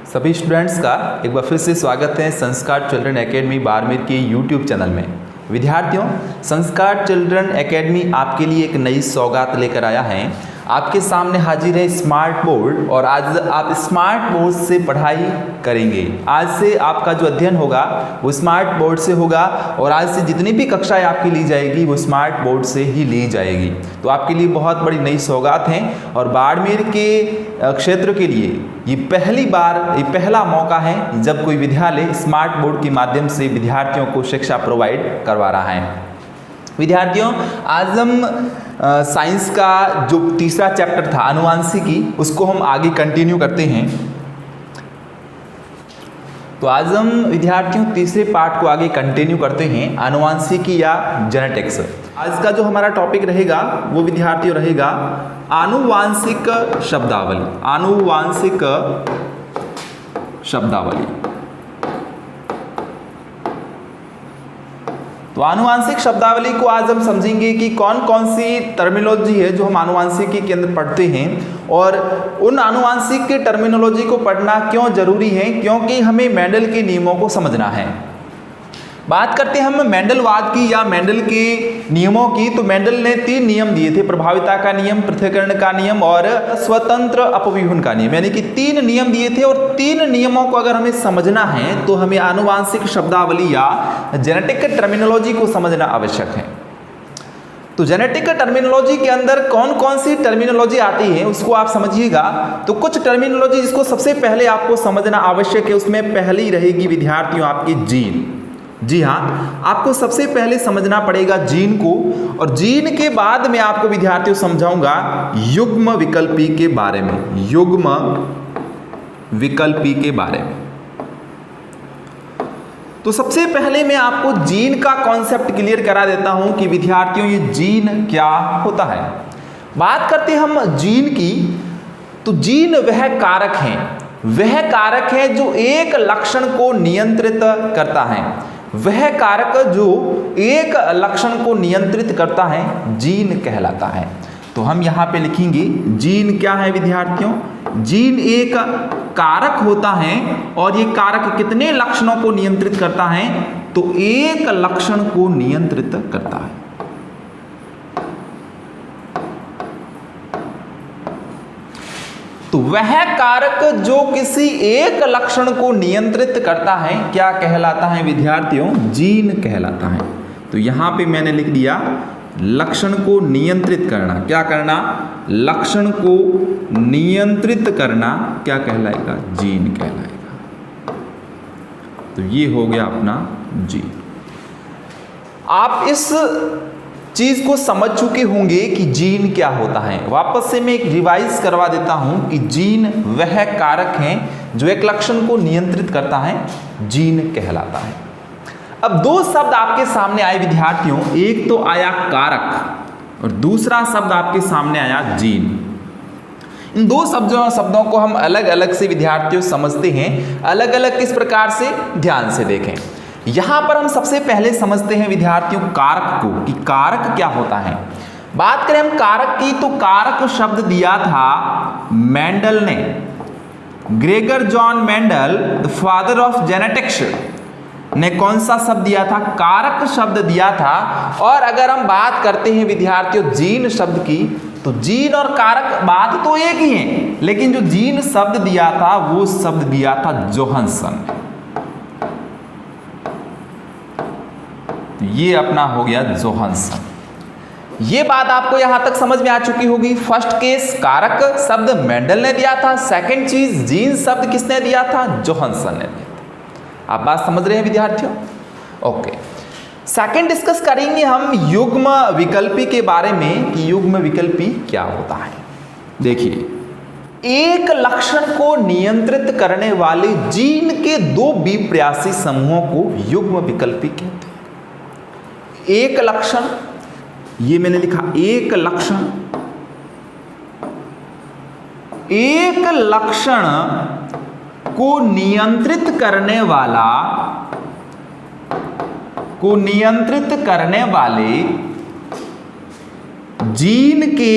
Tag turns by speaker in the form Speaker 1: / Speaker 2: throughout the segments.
Speaker 1: सभी स्टूडेंट्स का एक बार फिर से स्वागत है संस्कार चिल्ड्रन एकेडमी बाड़मेर के यूट्यूब चैनल में। विद्यार्थियों, संस्कार चिल्ड्रन एकेडमी आपके लिए एक नई सौगात लेकर आया है। आपके सामने हाजिर है स्मार्ट बोर्ड और आज आप स्मार्ट बोर्ड से पढ़ाई करेंगे। आज से आपका जो अध्ययन होगा वो स्मार्ट बोर्ड से होगा और आज से जितनी भी कक्षाएं आपकी ली जाएगी वो स्मार्ट बोर्ड से ही ली जाएगी। तो आपके लिए बहुत बड़ी नई सौगात है और बाड़मेर के क्षेत्र के लिए ये पहला मौका है जब कोई विद्यालय स्मार्ट बोर्ड के माध्यम से विद्यार्थियों को शिक्षा प्रोवाइड करवा रहा है। विद्यार्थियों, आज हम साइंस का जो तीसरा चैप्टर था आनुवांशिकी, उसको हम आगे कंटिन्यू करते हैं। तो आज हम विद्यार्थियों तीसरे पार्ट को आगे कंटिन्यू करते हैं, आनुवांशिकी या जेनेटिक्स। आज का जो हमारा टॉपिक रहेगा वो विद्यार्थियों रहेगा आनुवांशिक शब्दावली। आनुवांशिक शब्दावली। तो आनुवांशिक शब्दावली को आज हम समझेंगे कि कौन कौन सी टर्मिनोलॉजी है जो हम आनुवांशिकी के अंदर पढ़ते हैं और उन आनुवांशिक के टर्मिनोलॉजी को पढ़ना क्यों जरूरी है, क्योंकि हमें मेंडल के नियमों को समझना है। बात करते हैं हम मेंडलवाद की या मेंडल के नियमों की। तो मेंडल ने 3 नियम दिए थे, प्रभाविता का नियम, पृथक्करण का नियम और स्वतंत्र अपव्यूहन का नियम, यानी कि 3 नियम दिए थे। और 3 नियमों को अगर हमें समझना है तो हमें आनुवांशिक शब्दावली या जेनेटिक टर्मिनोलॉजी को समझना आवश्यक है। तो जेनेटिक टर्मिनोलॉजी के अंदर कौन कौन सी टर्मिनोलॉजी आती है उसको आप समझिएगा। तो कुछ टर्मिनोलॉजी जिसको सबसे पहले आपको समझना आवश्यक है, उसमें पहली रहेगी विद्यार्थियों आपकी जीन। जी हाँ, आपको सबसे पहले समझना पड़ेगा जीन को, और जीन के बाद में आपको विद्यार्थियों समझाऊंगा युग्म विकल्पी के बारे में। युग्म विकल्पी के बारे में। तो सबसे पहले मैं आपको जीन का कॉन्सेप्ट क्लियर करा देता हूं कि विद्यार्थियों ये जीन क्या होता है। बात करते हैं हम जीन की। तो जीन वह कारक है जो एक लक्षण को नियंत्रित करता है। वह कारक जो एक लक्षण को नियंत्रित करता है जीन कहलाता है। तो हम यहां पे लिखेंगे जीन क्या है विद्यार्थियों। जीन एक कारक होता है और ये कारक कितने लक्षणों को नियंत्रित करता है, तो एक लक्षण को नियंत्रित करता है। तो वह कारक जो किसी एक लक्षण को नियंत्रित करता है क्या कहलाता है विद्यार्थियों, जीन कहलाता है। तो यहां पे मैंने लिख दिया लक्षण को नियंत्रित करना। क्या करना? लक्षण को नियंत्रित करना क्या कहलाएगा, जीन कहलाएगा। तो ये हो गया अपना जीन। आप इस चीज को समझ चुके होंगे कि जीन क्या होता है। वापस से मैं एक रिवाइज करवा देता हूं कि जीन वह कारक है जो एक लक्षण को नियंत्रित करता है, जीन कहलाता है। अब 2 शब्द आपके सामने आए विद्यार्थियों, एक तो आया कारक और दूसरा शब्द आपके सामने आया जीन। इन 2 शब्दों को हम अलग अलग से विद्यार्थियों समझते हैं। अलग अलग किस प्रकार से, ध्यान से देखें। यहां पर हम सबसे पहले समझते हैं विद्यार्थियों कारक को, कि कारक क्या होता है। बात करें हम कारक की, तो कारक शब्द दिया था मेंडल ने। Gregor John Mendel, the father of genetics, ने कौन सा शब्द दिया था, कारक शब्द दिया था। और अगर हम बात करते हैं विद्यार्थियों जीन शब्द की, तो जीन और कारक बात तो एक ही है, लेकिन जो जीन शब्द दिया था वो शब्द दिया था जोहानसन। ये अपना हो गया जोहानसन। ये बात आपको यहां तक समझ में आ चुकी होगी। फर्स्ट केस कारक शब्द मेंडल ने दिया था, सेकंड चीज जीन शब्द किसने दिया था, जोहानसन ने दिया था। आप बात समझ रहे हैं विद्यार्थियों? ओके, सेकंड डिस्कस करेंगे हम युग्म विकल्पी के बारे में कि युग्म विकल्पी क्या होता है। देखिए, एक लक्षण को नियंत्रित करने वाले जीन के 2 विपर्यासी समूहों को युग्म विकल्पी कहते हैं। एक लक्षण, ये मैंने लिखा एक लक्षण, एक लक्षण को नियंत्रित करने वाले जीन के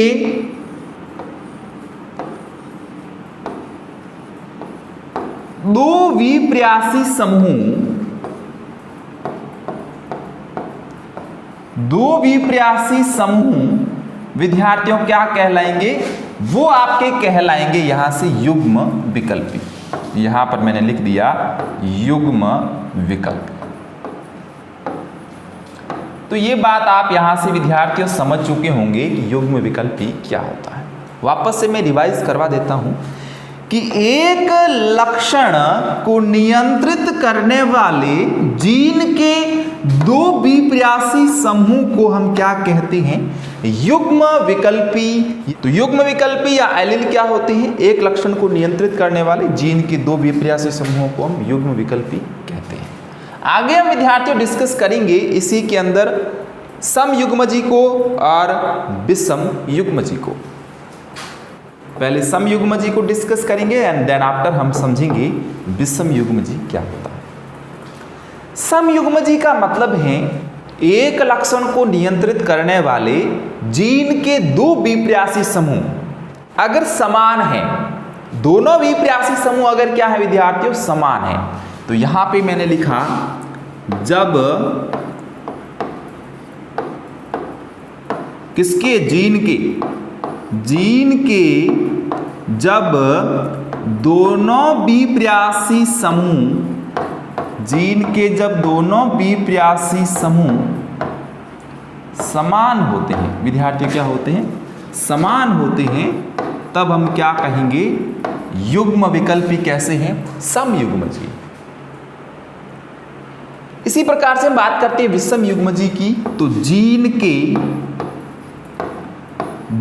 Speaker 1: दो विप्रासी समूह, दो विप्रासी समूह विद्यार्थियों क्या कहलाएंगे? वो आपके कहलाएंगे यहां से युग्म विकल्पी। यहां पर मैंने लिख दिया युग्म विकल्पी। तो ये बात आप यहां से विद्यार्थियों समझ चुके होंगे कि युग्म विकल्पी क्या होता है। वापस से मैं रिवाइज करवा देता हूं कि एक लक्षण को नियंत्रित करने वाले जीन के दो विप्रासी समूह को हम क्या कहते हैं? युग्म विकल्पी। तो युग्म विकल्पी या एलील क्या होते हैं? एक लक्षण को नियंत्रित करने वाले जीन के दो विप्रासी समूहों को हम युग्म विकल्पी कहते हैं। आगे हम विद्यार्थियों डिस्कस करेंगे इसी के अंदर समयुग्मजी को और विषम युग्मजी को। पहले समयुग्मजी को डिस्कस करेंगे एंड देन आफ्टर हम समझेंगे विषम युग्मजी क्या होता है। समयुग्मजी का मतलब है एक लक्षण को नियंत्रित करने वाले जीन के दो विप्रासी समूह अगर समान है, दोनों विप्रासी समूह अगर क्या है विद्यार्थियों? समान है। तो यहां पे मैंने लिखा जब किसके? जीन के जब दोनों विप्रासी समूह, जीन के जब दोनों विप्रासी समूह समान होते हैं विद्यार्थी, क्या होते हैं? समान होते हैं, तब हम क्या कहेंगे? युग्म विकल्पी। कैसे हैं? समयुग्मजी। इसी प्रकार से हम बात करते हैं विषम युग्मजी की। तो जीन के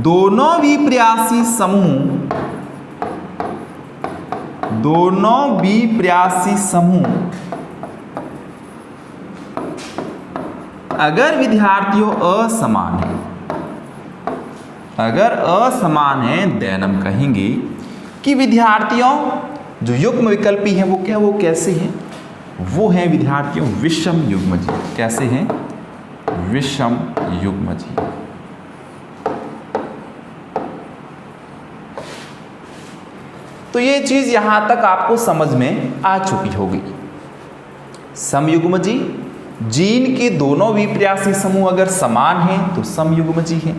Speaker 1: दोनों विप्रासी समूह, दोनों विप्रासी समूह अगर विद्यार्थियों असमान है, अगर असमान है देन हम कहेंगे कि विद्यार्थियों जो युग्म विकल्पी हैं वो क्या, वो कैसे हैं? वो हैं विद्यार्थियों विषम युग्मजी। कैसे हैं? विषम युग्मजी। तो ये चीज यहां तक आपको समझ में आ चुकी होगी। समयुग्मजी, जीन के दोनों विप्रासी समूह अगर समान हैं तो समयुग्मजी हैं।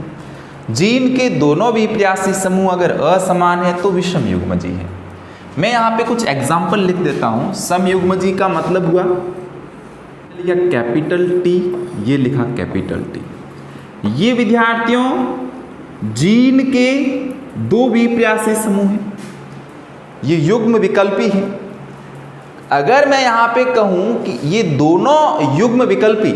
Speaker 1: जीन के दोनों विप्रासी समूह अगर असमान है तो विषम युग्मजी है। मैं यहाँ पे कुछ एग्जाम्पल लिख देता हूँ। समयुग्मजी का मतलब हुआ, लिखा कैपिटल टी, ये लिखा कैपिटल टी। ये विद्यार्थियों जीन के दो विप्रासी समूह हैं, ये युग्म विकल्पी है। अगर मैं यहाँ पे कहूँ कि ये दोनों युग्म विकल्पी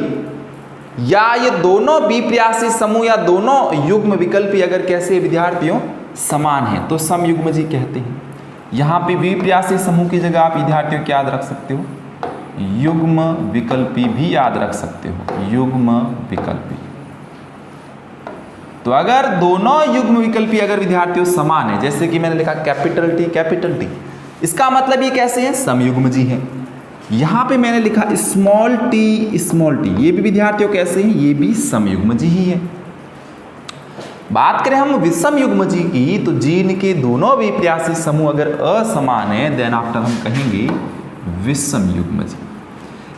Speaker 1: या ये दोनों विप्रासी समूह या दोनों युग्म विकल्पी अगर कैसे विद्यार्थियों समान है तो समयुग्मजी कहते हैं। यहाँ पे विप्रासी समूह की जगह आप विद्यार्थियों क्या याद रख सकते हो? युग्म विकल्पी भी याद रख सकते हो, युग्म विकल्पी। तो अगर दोनों युग्म विकल्पी अगर विद्यार्थियों समान है, जैसे कि मैंने लिखा कैपिटल टी, इसका मतलब ये कैसे है? समयुग्मजी है। यहां पे मैंने लिखा स्मॉल टी, ये भी विद्यार्थियों कैसे हैं? ये भी समयुग्मजी ही है। बात करें हम विषम युग्मजी की, तो जीन के दोनों विप्रासी समूह अगर असमान है देन आफ्टर हम कहेंगे विषम युग्मजी।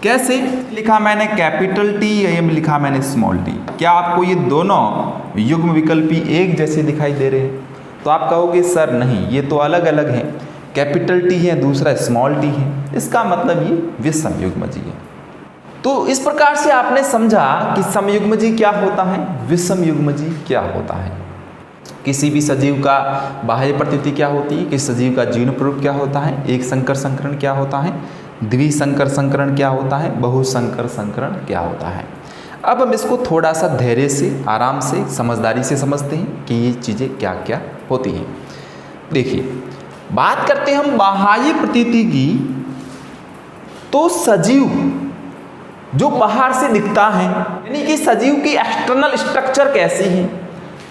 Speaker 1: कैसे लिखा मैंने? कैपिटल टी, ये लिखा मैंने स्मॉल टी। क्या आपको ये दोनों युग्म विकल्पी एक जैसे दिखाई दे रहे हैं? तो आप कहोगे सर नहीं, ये तो अलग अलग हैं, कैपिटल टी है दूसरा स्मॉल टी है, इसका मतलब ये विषम युग्मजी है। तो इस प्रकार से आपने समझा कि समयुग्मजी क्या होता है, विषम युग्मजी क्या होता है। किसी भी सजीव का बाह्य प्रतीति क्या होती है, किसी सजीव का जीन प्ररूप क्या होता है, एक संकर संकरण क्या होता है, द्विसंकर संकरण क्या होता है, बहुसंकर संकरण क्या होता है। अब हम इसको थोड़ा सा धैर्य से, आराम से, समझदारी से समझते हैं कि ये चीज़ें क्या क्या होती हैं। देखिए, बात करते हैं हम बाह्य प्रतीति की, तो सजीव जो बाहर से दिखता है, यानी कि सजीव की एक्सटर्नल स्ट्रक्चर कैसी है,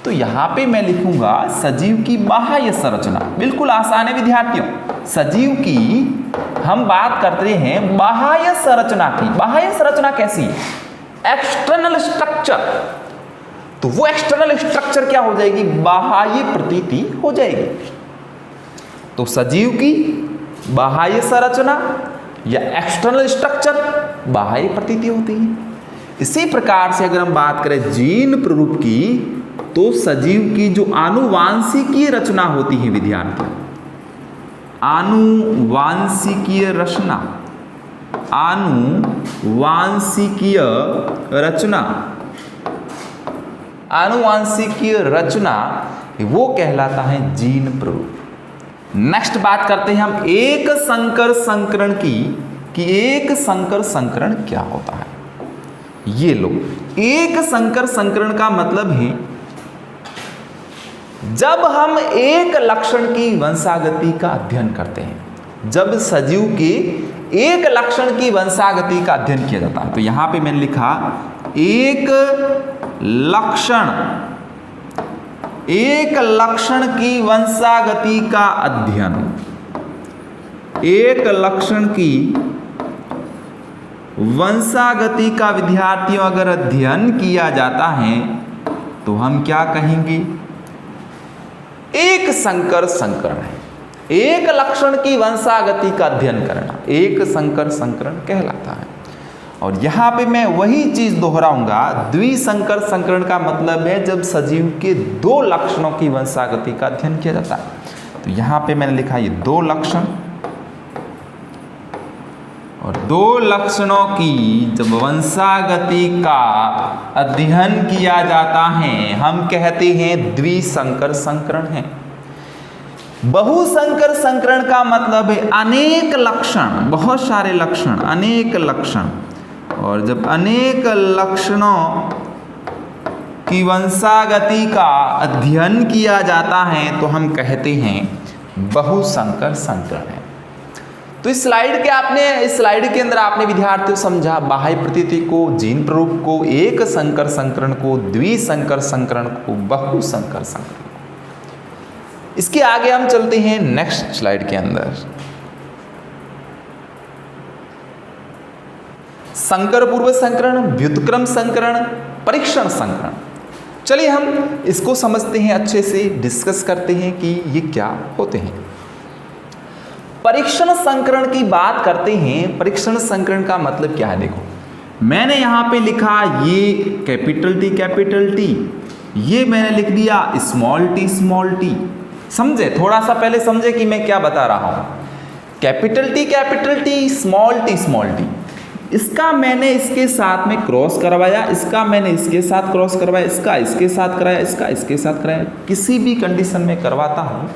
Speaker 1: तो यहाँ पे मैं लिखूंगा सजीव की बाह्य संरचना। बिल्कुल आसान है विद्यार्थियों, सजीव की हम बात करते हैं बाह्य संरचना की। बाह्य संरचना कैसी? External structure. तो वो एक्सटर्नल स्ट्रक्चर क्या हो जाएगी? बाह्य प्रतीति हो जाएगी। तो सजीव की बाह्य संरचना या एक्सटर्नल स्ट्रक्चर, बाह्य प्रतीति होती है। इसी प्रकार से अगर हम बात करें जीन प्ररूप की, तो सजीव की जो आनुवांशिकीय रचना होती है विद्यार्थियों, आनुवांशिकीय रचना, आनुवांशिकीय रचना, आनुवांशिकीय रचना वो कहलाता है जीन प्ररूप। नेक्स्ट बात करते हैं हम एक संकर संकरण की, कि एक संकर संकरण क्या होता है। ये लो, एक संकर संकरण का मतलब है जब हम एक लक्षण की वंशागति का अध्ययन करते हैं, जब सजीव के एक लक्षण की वंशागति का अध्ययन किया जाता है। तो यहां पे मैंने लिखा एक लक्षण, एक लक्षण की वंशागति का अध्ययन, एक लक्षण की वंशागति का विद्यार्थियों अगर अध्ययन किया जाता है तो हम क्या कहेंगे, एक संकर संकरण है। एक लक्षण की वंशागति का अध्ययन करना एक संकर संकरण कहलाता है। और यहां पे मैं वही चीज दोहराऊंगा, द्विसंकर संकरण का मतलब है जब सजीव के दो लक्षणों की वंशागति का अध्ययन किया जाता है। तो यहां पे मैंने लिखा ये दो लक्षण, और दो लक्षणों की जब वंशागति का अध्ययन किया जाता है हम कहते हैं द्विसंकर संकरण है। बहुसंकर संकरण का मतलब है अनेक लक्षण, बहुत सारे लक्षण, अनेक लक्षण, और जब अनेक लक्षणों की वंशागति का अध्ययन किया जाता है तो हम कहते हैं बहुसंकर संकरण है। तो इस स्लाइड के अंदर आपने विद्यार्थियों समझा बाह्य प्रतीति को, जीन प्ररूप को, एक संकर संकरण को, द्विसंकर संकरण को, बहुसंकर संकरण को। इसके आगे हम चलते हैं नेक्स्ट स्लाइड के अंदर। संकर पूर्व संकरण, व्युत्क्रम संकरण, परीक्षण संकरण। चलिए हम इसको समझते हैं, अच्छे से डिस्कस करते हैं कि ये क्या होते हैं। परीक्षण संकरण की बात करते हैं। परीक्षण संकरण का मतलब क्या है, देखो मैंने यहां पे लिखा ये कैपिटल टी, ये मैंने लिख दिया स्मॉल टी। समझे, थोड़ा सा पहले समझे कि मैं क्या बता रहा हूं। कैपिटल टी, स्मॉल टी, इसका मैंने इसके साथ में क्रॉस करवाया, इसका मैंने इसके साथ क्रॉस करवाया, इसका इसके साथ कराया, इसका इसके साथ कराया। किसी भी कंडीशन में करवाता हूं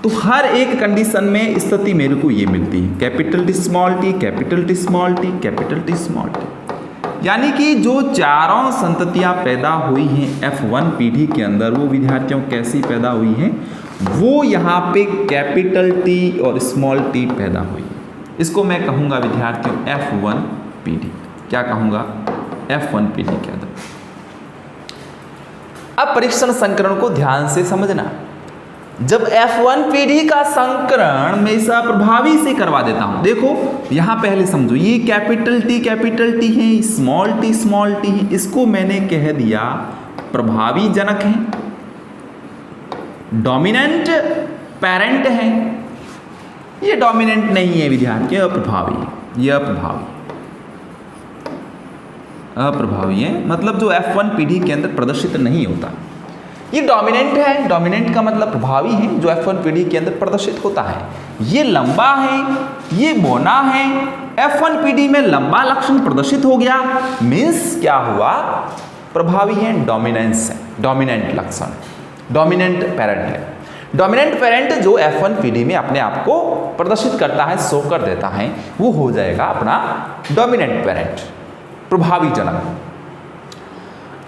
Speaker 1: तो हर एक कंडीशन में स्थिति मेरे को ये मिलती है, capital T small T, capital T small T, capital T small T. यानी कि जो चारों संततियां पैदा हुई हैं F1 पीढ़ी के अंदर, वो विद्यार्थियों कैसी पैदा हुई हैं, वो यहाँ पे कैपिटल टी और स्मॉल टी पैदा हुई है। इसको मैं कहूँगा विद्यार्थियों F1 पीढ़ी। क्या कहूँगा, F1 पीढ़ी के अंदर। अब परीक्षण संकरण को ध्यान से समझना। जब F1 पीढ़ी का संकरण मैं इसे प्रभावी से करवा देता हूं, देखो यहां पहले समझो, ये कैपिटल टी है, स्मॉल टी है, इसको मैंने कह दिया प्रभावी जनक है, डोमिनेंट पेरेंट है। ये डोमिनेंट नहीं है विद्यार्थी, अप्रभावी है, ये अप्रभावी है, मतलब जो F1 पीढ़ी के अंदर प्रदर्शित नहीं होता। ये डोमिनेंट है, डोमिनेंट का मतलब प्रभावी है, जो F1 पीढ़ी के अंदर प्रदर्शित होता है। ये लंबा है, ये बौना है। F1 पीढ़ी में लंबा लक्षण प्रदर्शित हो गया, मीन्स क्या हुआ, प्रभावी है, डोमिनेंस है, डोमिनेंट लक्षण, डोमिनेंट पेरेंट है। डोमिनेंट पेरेंट जो F1 पीढ़ी में अपने आप को प्रदर्शित करता है, शो कर देता है, वो हो जाएगा अपना डोमिनेंट पेरेंट, प्रभावी जनक।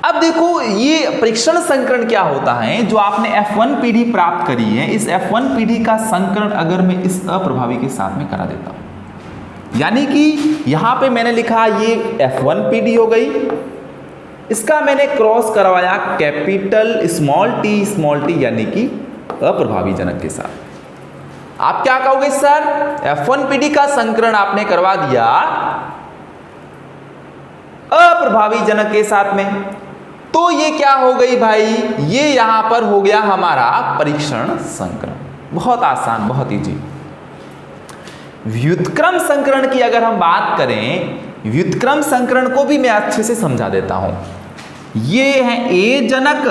Speaker 1: अब देखो ये परीक्षण संकरण क्या होता है, जो आपने F1 पीढ़ी प्राप्त करी है, इस F1 पीढ़ी का संकरण अगर मैं इस अप्रभावी के साथ में करा देता हूं, यानी कि यहां पे मैंने लिखा ये F1 पीढ़ी हो गई, इसका मैंने क्रॉस करवाया कैपिटल स्मॉल टी यानी कि अप्रभावी जनक के साथ। आप क्या कहोगे सर, F1 पीढ़ी का संकरण आपने करवा दिया अप्रभावी जनक के साथ में, तो ये क्या हो गई भाई, ये यहां पर हो गया हमारा परीक्षण संकरण। बहुत आसान, बहुत इजी। व्युत्क्रम संकरण की अगर हम बात करें, व्युत्क्रम संकरण को भी मैं अच्छे से समझा देता हूं। ये है ए जनक,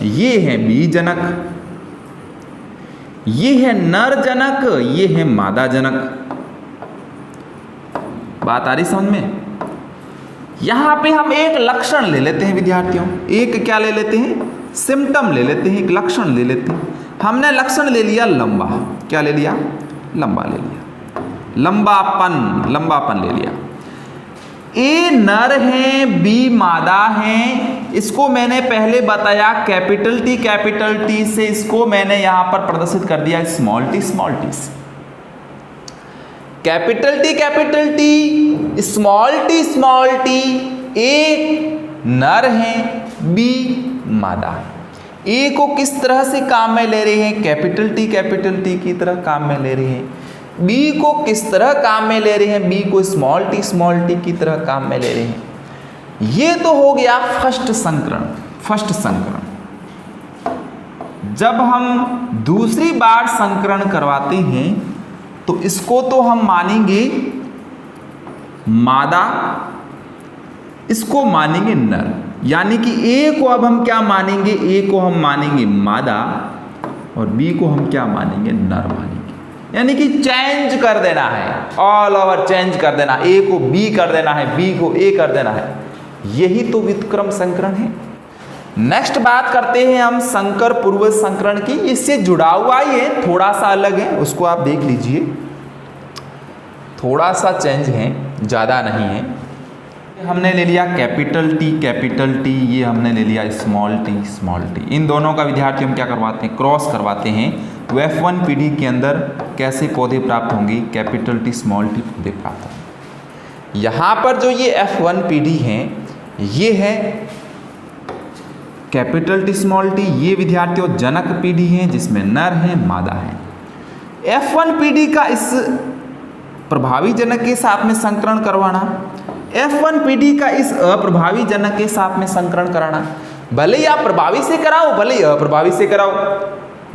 Speaker 1: ये है बी जनक, ये है नर जनक, ये है मादा जनक। बात आ रही समझ में? यहां पे हम एक लक्षण ले लेते हैं विद्यार्थियों, एक क्या ले लेते हैं, सिम्टम ले लेते हैं, एक लक्षण ले लेते हैं। हमने लक्षण ले लिया लंबा, क्या ले लिया, लंबा ले लिया, लंबापन ले लिया। ए नर है, बी मादा है, इसको मैंने पहले बताया कैपिटल टी से इसको मैंने यहां पर प्रदर्शित कर दिया स्मॉल टी से। कैपिटल टी, स्मॉल टी, ए नर है, बी मादा है। ए को किस तरह से काम में ले रहे हैं, कैपिटल टी की तरह काम में ले रहे हैं। बी को किस तरह काम में ले रहे हैं, बी को स्मॉल टी की तरह काम में ले रहे हैं। ये तो हो गया फर्स्ट संकरण। जब हम दूसरी बार संकरण करवाते हैं तो इसको तो हम मानेंगे मादा, इसको मानेंगे नर, यानी कि ए को अब हम क्या मानेंगे, ए को हम मानेंगे मादा और बी को हम क्या मानेंगे, नर मानेंगे। यानी कि चेंज कर देना है, ऑल ओवर चेंज कर देना, ए को बी कर देना है, बी को ए कर देना है। यही तो व्युत्क्रम संकरण है। नेक्स्ट बात करते हैं हम संकर पूर्वज संकरण की। इससे जुड़ा हुआ ही है, थोड़ा सा अलग है, उसको आप देख लीजिए, थोड़ा सा चेंज है, ज़्यादा नहीं है। हमने ले लिया कैपिटल टी, ये हमने ले लिया स्मॉल टी। इन दोनों का विद्यार्थी हम क्या करवाते हैं, क्रॉस करवाते हैं। तो F1 पीढ़ी के अंदर कैसे पौधे प्राप्त होंगे, कैपिटल टी स्मॉल टी पौधे प्राप्त होंगे। यहाँ पर जो ये F1 पीढ़ी है, ये है कैपिटल टी स्मॉल टी, ये विद्यार्थियों जनक पीढ़ी है जिसमें नर है मादा है। F1 पीढ़ी का इस प्रभावी जनक के साथ में संकरण करवाना, F1 पीढ़ी का इस अप्रभावी जनक के साथ में संकरण कराना। भले ही आप प्रभावी से कराओ, भले ही अप्रभावी से कराओ,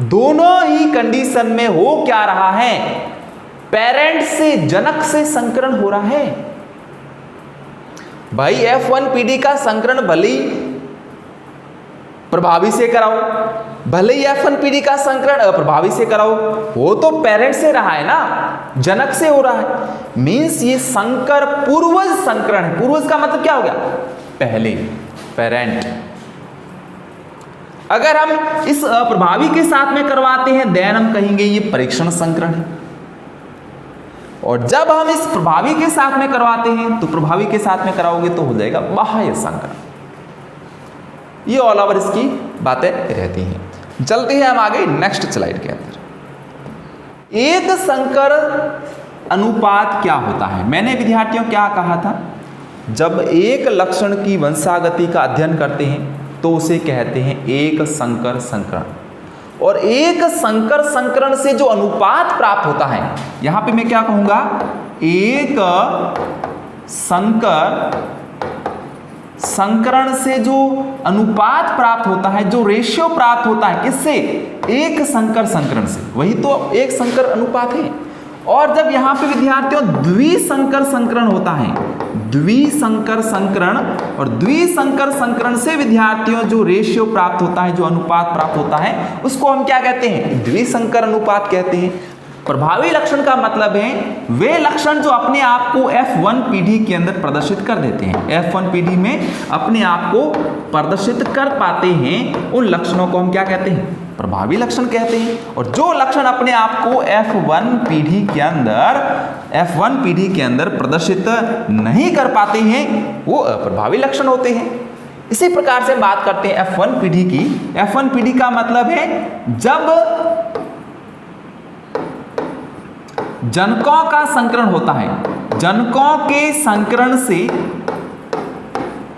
Speaker 1: दोनों ही कंडीशन में हो क्या रहा है, पेरेंट से, जनक से संकरण हो रहा है। भाई F1 पीढ़ी का संकरण भले ही प्रभावी से कराओ, भले ही F1 पीढ़ी का संकरण अप्रभावी से कराओ, वो तो पेरेंट से रहा है ना, जनक से हो रहा है। मींस ये संकर पूर्वज संकरण है। पूर्वज का मतलब क्या हो गया, पहले, पेरेंट। अगर हम इस अप्रभावी के साथ में करवाते हैं देन हम कहेंगे ये परीक्षण संकरण है। और जब हम इस प्रभावी के साथ में करवाते हैं तो प्रभावी के साथ में कराओगे तो हो जाएगा बाह्य संकरण। ये ऑल ओवर इसकी बातें रहती हैं। चलते हैं हम आगे नेक्स्ट स्लाइड के अंदर। एक संकर अनुपात क्या होता है? मैंने विद्यार्थियों क्या कहा था, जब एक लक्षण की वंशागति का अध्ययन करते हैं तो उसे कहते हैं एक संकर संकरण। और एक संकर संकरण से जो अनुपात प्राप्त होता है, यहां पे मैं क्या कहूंगा, एक संकर संकरण से जो अनुपात प्राप्त होता है, जो रेशियो प्राप्त होता है, किससे, एक संकर संकरण से, वही तो एक संकर अनुपात है। और जब यहां पे विद्यार्थियों द्विसंकर संकरण होता है, द्विसंकर संकरण, और द्विसंकर संकरण से विद्यार्थियों जो रेशियो प्राप्त होता है, जो अनुपात प्राप्त होता है, उसको हम क्या कहते हैं, द्विसंकर अनुपात कहते हैं। प्रभावी लक्षण का मतलब है वे लक्षण जो अपने आप को F1 पीढ़ी के अंदर प्रदर्शित कर देते हैं, F1 पीढ़ी में अपने आप को प्रदर्शित कर पाते हैं, उन लक्षणों को हम क्या कहते हैं, प्रभावी लक्षण कहते हैं। और जो लक्षण अपने आप को F1 पीढ़ी के अंदर प्रदर्शित नहीं कर पाते हैं वो अप्रभावी लक्षण होते हैं। इसी प्रकार से बात करते हैं F1 पीढ़ी की। F1 पीढ़ी का मतलब है जब जनकों का संकरण होता है, जनकों के संकरण से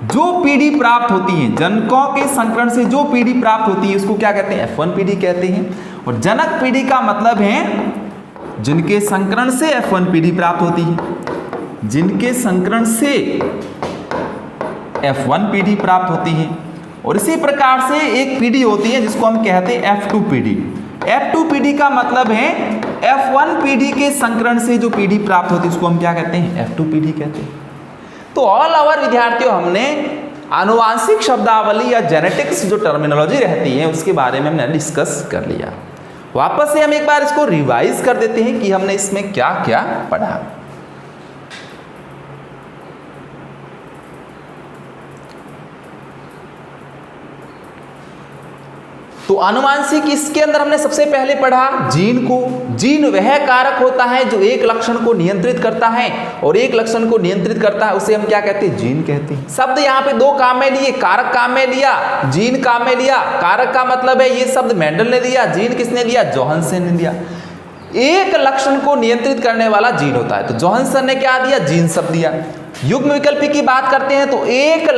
Speaker 1: जो पीढ़ी प्राप्त होती है, जनकों के संकरण से जो पीढ़ी प्राप्त होती है उसको क्या कहते हैं, F1 पीढ़ी कहते हैं। और जनक पीढ़ी का मतलब है जिनके संकरण से F1 पीढ़ी प्राप्त होती है, जिनके संकरण से F1 पीढ़ी प्राप्त होती है। और इसी प्रकार से एक पीढ़ी होती है जिसको हम कहते हैं F2 पीढ़ी। F2 पीढ़ी का मतलब है F1 पीढ़ी के संकरण से जो पीढ़ी प्राप्त होती है उसको हम क्या कहते हैं? F2 पीढ़ी कहते हैं। तो ऑल ओवर विद्यार्थियों हमने आनुवांशिक शब्दावली या जेनेटिक्स जो टर्मिनोलॉजी रहती है उसके बारे में हमने डिस्कस कर लिया। वापस से हम एक बार इसको रिवाइज कर देते हैं कि हमने इसमें क्या क्या पढ़ा। तो आनुवांशिक, इसके अंदर हमने सबसे पहले पढ़ा जीन को। जीन वह कारक होता है जो एक लक्षण को नियंत्रित करता है, और एक लक्षण को नियंत्रित करता है उसे हम क्या कहते हैं? जीन कहते हैं। शब्द यहाँ पे दो काम में लिए, कारक काम में लिया, जीन काम में लिया। कारक का मतलब है ये शब्द मेंडल ने दिया, जीन किसने दिया? जोहानसन ने दिया। एक लक्षण को नियंत्रित करने वाला जीन होता है, तो जोहानसन ने क्या दिया? जीन शब्द दिया। युग्म विकल्पी की बात करते हैं तो एक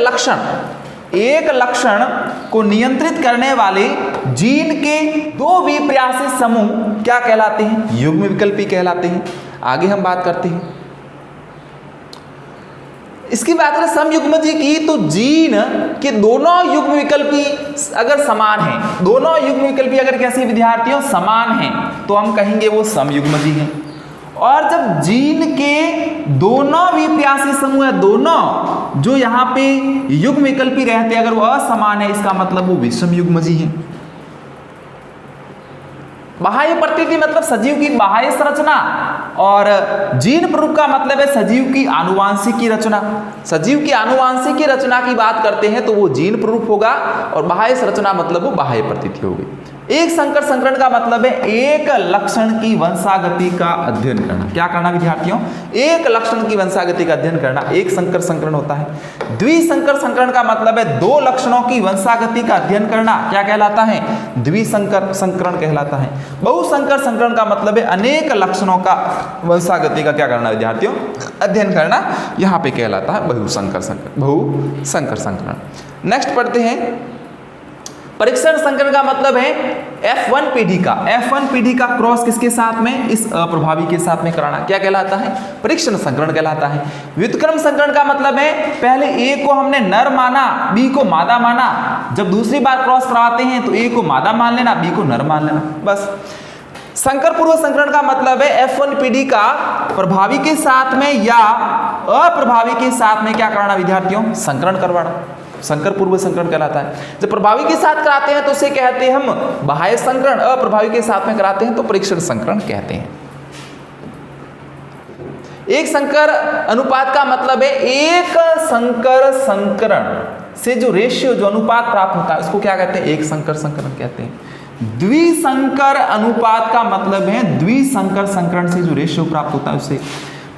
Speaker 1: लक्षण को नियंत्रित करने वाले जीन के दो विपर्यासी समूह क्या कहलाते हैं? युग्म विकल्पी कहलाते हैं। आगे हम बात करते हैं। इसकी बात करें समयुग्मजी की, तो जीन के दोनों युग्म विकल्पी अगर समान हैं, दोनों युग्म विकल्पी अगर कैसे विद्यार्थियों समान हैं, तो हम कहेंगे वो समयुग्मजी हैं। और जब जीन के दोनों विपर्यासी समूह है, दोनों जो यहाँ पे युग्म विकल्पी रहते हैं, अगर वो असमान है, इसका मतलब वो विषम युग्मजी है। बाह्य प्रकृति मतलब सजीव की बाह्य संरचना, और जीन प्ररूप का मतलब है सजीव की आनुवांशिक की रचना। सजीव की आनुवांशिक की रचना की बात करते हैं तो वो जीन प्ररूप होगा, और बाह्य संरचना मतलब वो बाह्य प्रकृति होगी। एक संकर संकरण का मतलब है एक लक्षण की वंशागति का अध्ययन करना। क्या करना विद्यार्थियों? एक लक्षण की वंशागति का अध्ययन करना एक संकर संकरण होता है। द्विसंकर संकरण का मतलब है दो लक्षणों की वंशागति का अध्ययन करना। क्या कहलाता है? द्विसंकर संकरण कहलाता है। बहुसंकर संकरण का मतलब है अनेक लक्षणों का वंशागति का क्या करना विद्यार्थियों? अध्ययन करना। यहाँ पे कहलाता है बहुसंकर संकरण। नेक्स्ट पढ़ते हैं। परीक्षण संकरण का मतलब है F1 पीढ़ी का क्रॉस किसके साथ में? इस अप्रभावी के साथ में कराना। क्या कहलाता है? परीक्षण संकरण कहलाता है। व्युत्क्रम संकरण का मतलब है पहले A को हमने नर माना, B को मादा माना, जब दूसरी बार क्रॉस कराते हैं तो A को मादा मान लेना, B को नर मान लेना, बस। संकर पूर्व संकरण का मतलब है F1 पीढ़ी का प्रभावी के साथ में या अप्रभावी के साथ में क्या कराना विद्यार्थियों? संकरण करवाना। संकर पूर्व संकरण कहलाता है। जब प्रभावी के साथ कराते हैं तो उसे कहते हैं हम बाह्य संकरण, अप्रभावी के साथ में कराते हैं तो परीक्षण संकरण कहते हैं। एक संकर अनुपात का मतलब है एक संकर संकरण से जो रेशियो, जो अनुपात प्राप्त होता है उसको क्या कहते हैं? एक संकर संकरण कहते हैं। द्विसंकर अनुपात का मतलब है द्विसंकर संकरण से जो रेशियो प्राप्त होता है उसे।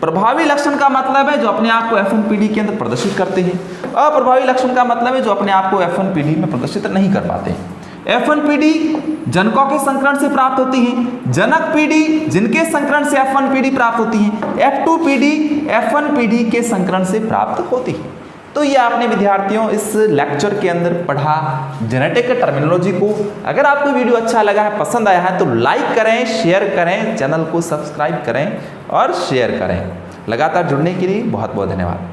Speaker 1: प्रभावी लक्षण का मतलब है जो अपने आप को F1 पीढ़ी के अंदर प्रदर्शित करते हैं। अप्रभावी लक्षण का मतलब है जो अपने आप को F1 पीढ़ी में प्रदर्शित नहीं कर पाते हैं। F1 पीढ़ी जनकों के संकरण से प्राप्त होती है, जनक पीढ़ी जिनके संकरण से F1 पीढ़ी प्राप्त होती है, F2 पीढ़ी F1 पीढ़ी के संकरण से प्राप्त होती है। तो ये आपने विद्यार्थियों इस लेक्चर के अंदर पढ़ा जेनेटिक टर्मिनोलॉजी को। अगर आपको वीडियो अच्छा लगा है, पसंद आया है तो लाइक करें, शेयर करें, चैनल को सब्सक्राइब करें और शेयर करें। लगातार जुड़ने के लिए बहुत बहुत धन्यवाद।